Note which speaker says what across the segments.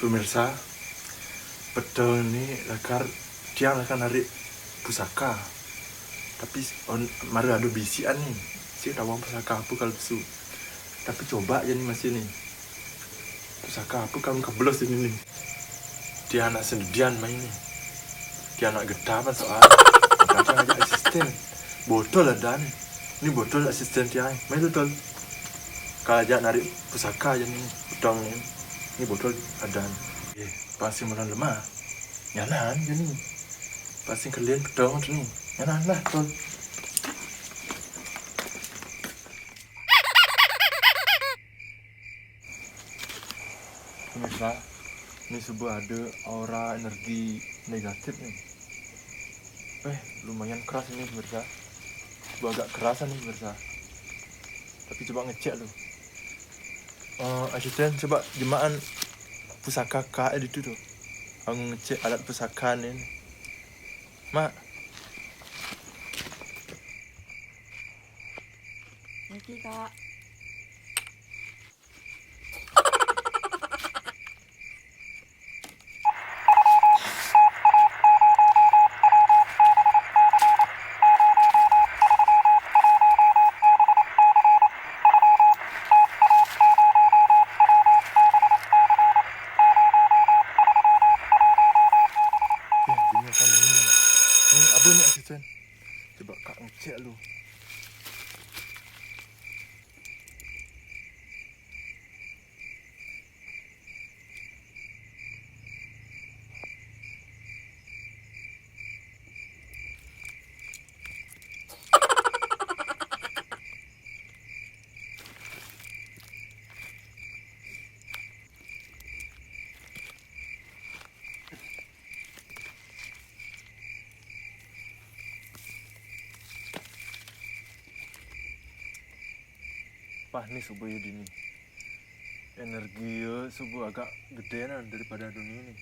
Speaker 1: Pemirsa, betul ni dia akan narik pusaka. Tapi mari ada bisian ni. Saya tak tahu pusaka apa kalau tu. Tapi coba je ni masih ni. Pusaka apa kamu kebelos ini ni. Dia anak sendirian main ni. Dia anak getah kan soal. Kadang aja asisten. Botol ada ni. Ni botol asisten dia. Main botol. Kalau aja narik pusaka je ni. Udang ni. Ni botol ada ni. Pasti malam lemah. Nyanan je ni. Pasti kalian pedang tu ni. Nyanan lah tol. Pemirsa, ni sebuah ada aura energi negatif ni. Lumayan keras ini pemirsa. Sebuah agak kerasan ni pemirsa. Tapi coba ngecek tu. Asisten coba jemaah pusaka Kak itu tu. Aku ngecek alat pusaka ni. Mak.
Speaker 2: Nanti Kak.
Speaker 1: Apa ni asisten? Coba Kak ngecek lu. Ni subuh ya dini. Energi subuh agak gede kan daripada dunia ni.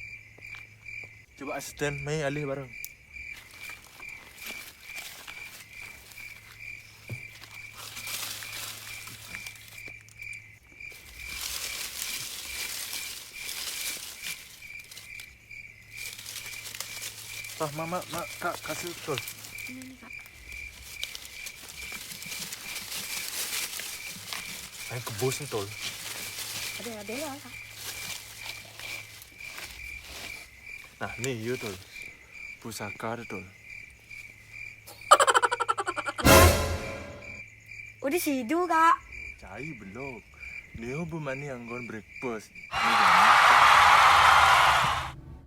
Speaker 1: Coba asisten main alih bareng. Mama, Kak kasih betul.
Speaker 2: Ini Kak.
Speaker 1: Ayo kebos ni tol.
Speaker 2: Ada lah Kak.
Speaker 1: Nah, ni you tol. Pusaka tu tol.
Speaker 2: Udah sidu Kak.
Speaker 1: Cai belum. Dia bermani anggon breakfast. Ni jangan.